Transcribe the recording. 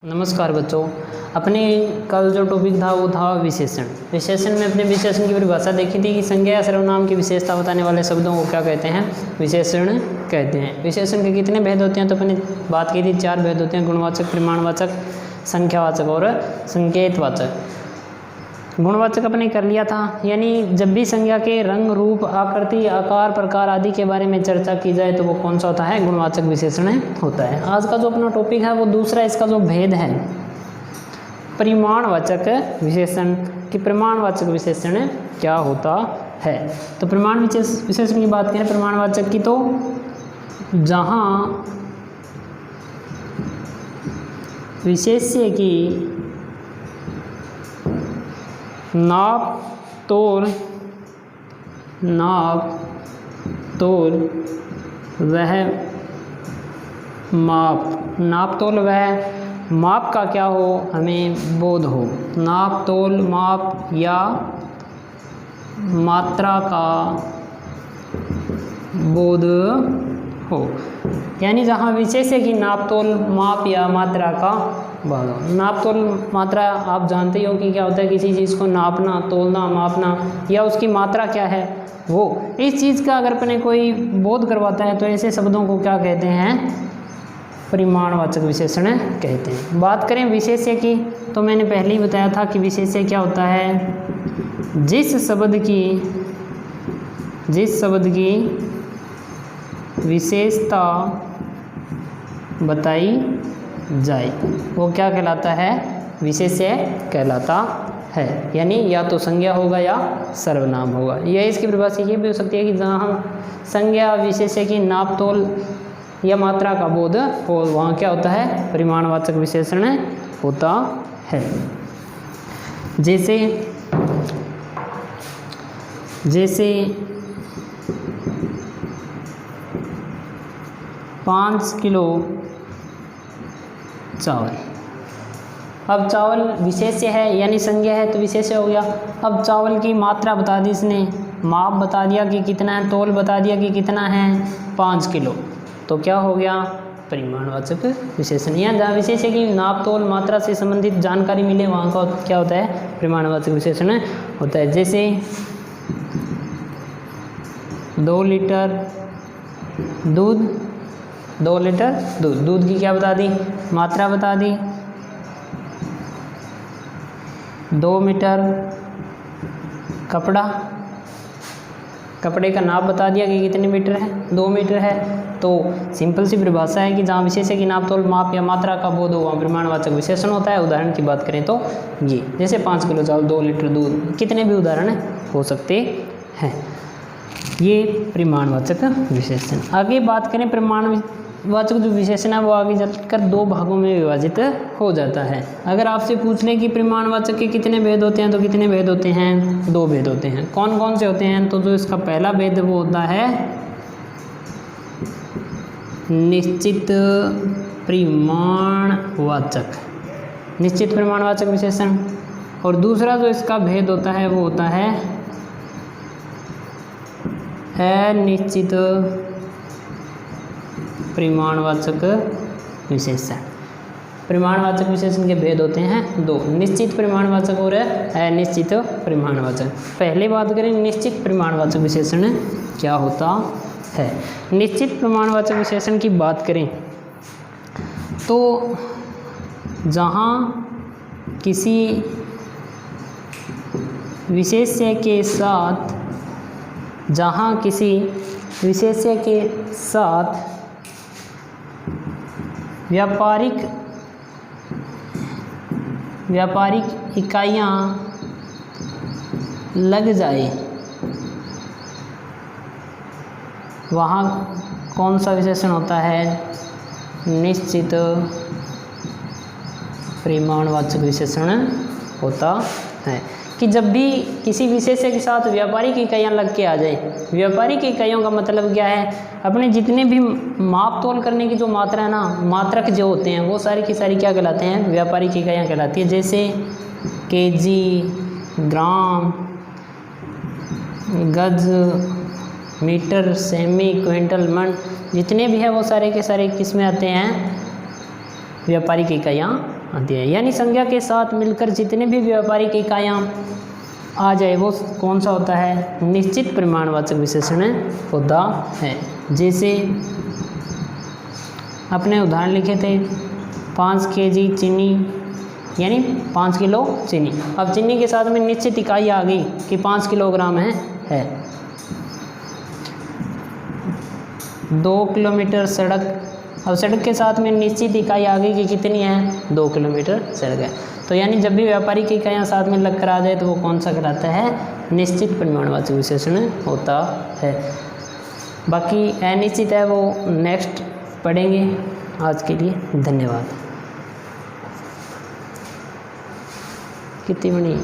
नमस्कार बच्चों, अपने कल जो टॉपिक था वो था विशेषण। विशेषण में अपने विशेषण की परिभाषा देखी थी कि संज्ञा या सर्वनाम की विशेषता बताने वाले शब्दों को क्या कहते हैं, विशेषण कहते हैं। विशेषण के कितने भेद होते हैं तो अपने बात की थी, 4 भेद होते हैं, गुणवाचक, परिमाणवाचक, संख्यावाचक और संकेतवाचक। गुणवाचक अपने कर लिया था, यानी जब भी संज्ञा के रंग, रूप, आकृति, आकार, प्रकार आदि के बारे में चर्चा की जाए तो वो कौन सा होता है, गुणवाचक विशेषण होता है। आज का जो अपना टॉपिक है वो दूसरा, इसका जो भेद है परिमाणवाचक विशेषण, कि परिमाणवाचक विशेषण क्या होता है। तो परिमाण विशेषण की बात करें परिमाणवाचक की, तो जहाँ विशेष्य की नाप तोल वह माप का क्या हो, हमें बोध हो। नाप तोल माप या मात्रा का बोध हो, यानी जहाँ विशेष्य की नाप तोल माप या मात्रा का बोध हो। नाप तोल मात्रा आप जानते ही हो कि क्या होता है, किसी चीज़ को नापना, तोलना, मापना, या उसकी मात्रा क्या है वो। इस चीज़ का अगर अपने कोई बोध करवाता है तो ऐसे शब्दों को क्या कहते हैं, परिमाणवाचक विशेषण कहते हैं। बात करें विशेष्य की, तो मैंने पहले ही बताया था कि विशेष्य क्या होता है, जिस शब्द की विशेषता बताई जाए वो क्या कहलाता है, विशेष्य कहलाता है। यानी या तो संज्ञा होगा या सर्वनाम होगा। या इसकी परिभाषा ये भी हो सकती है कि जहाँ हम संज्ञा विशेष्य की नाप तोल या मात्रा का बोध हो, वहाँ क्या होता है, परिमाणवाचक विशेषण होता है। जैसे 5 किलो चावल। अब चावल विशेष्य है यानी संज्ञा है तो विशेष्य हो गया। अब चावल की मात्रा बता दी इसने, माप बता दिया कि कितना है, तोल बता दिया कि कितना है, 5 किलो, तो क्या हो गया, परिमाणवाचक विशेषण। या जहाँ विशेष्य की नाप तोल मात्रा से संबंधित जानकारी मिले वहाँ का क्या होता है, परिमाणवाचक विशेषण होता है। जैसे 2 लीटर दूध, 2 लीटर दूध की क्या बता दी, मात्रा बता दी। 2 मीटर कपड़े का नाप बता दिया कि कितने मीटर है, 2 मीटर है। तो सिंपल सी परिभाषा है कि जहाँ विशेष्य की नाप तोल माप या मात्रा का बोध हो वहाँ परिमाणवाचक विशेषण होता है। उदाहरण की बात करें तो ये, जैसे 5 किलो चावल, 2 लीटर दूध, कितने भी उदाहरण हो सकते हैं, ये परिमाणवाचक विशेषण। आगे बात करें परिमाणवाचक जो विशेषण है वो आगे चलकर 2 भागों में विभाजित हो जाता है। अगर आपसे पूछ लें कि परिमाणवाचक के कितने भेद होते हैं तो कितने भेद होते हैं, 2 भेद होते हैं। कौन कौन से होते हैं, तो जो इसका पहला भेद वो होता है निश्चित परिमाणवाचक विशेषण, और दूसरा जो इसका भेद होता है वो होता है अनिश्चित परिमाणवाचक विशेषण। परिमाणवाचक विशेषण के भेद होते हैं 2, निश्चित परिमाणवाचक और अनिश्चित परिमाणवाचक। पहले बात करें निश्चित परिमाणवाचक विशेषण क्या होता है। निश्चित परिमाणवाचक विशेषण की बात करें तो जहाँ किसी विशेष्य के साथ व्यापारिक इकाइयाँ लग जाए वहाँ कौन सा विशेषण होता है, निश्चित परिमाणवाचक विशेषण होता है। कि जब भी किसी विशेष्य के साथ व्यापारिक इकाइयाँ लग के आ जाए, व्यापारिक इकाइयों का मतलब क्या है, अपने जितने भी माप तोल करने की जो मात्रा है ना, मात्रक जो होते हैं वो सारी की सारी क्या कहलाते हैं, व्यापारिक इकाइयाँ कहलाती है। जैसे केजी, ग्राम, गज, मीटर, सेमी, क्विंटल, मन, जितने भी है वो सारे के सारे किस में आते हैं, व्यापारिक इकाइयाँ अध्याय। यानी संज्ञा के साथ मिलकर जितने भी व्यापारिक इकाइयाँ आ जाए वो कौन सा होता है, निश्चित परिमाणवाचक विशेषण होता है। जैसे अपने उदाहरण लिखे थे 5 kg चीनी यानी 5 किलो चीनी। अब चीनी के साथ में निश्चित इकाई आ गई कि 5 किलोग्राम है। 2 किलोमीटर सड़क, अब सड़क के साथ में निश्चित इकाई आ गई कि कितनी है, 2 किलोमीटर सड़क है। तो यानी जब भी व्यापारिक इकाइयाँ साथ में लग कर आ जाए तो वो कौन सा कहलाता है, निश्चित परिमाणवाचक विशेषण होता है। बाकी अनिश्चित है वो नेक्स्ट पढ़ेंगे। आज के लिए धन्यवाद। कितनी बनी?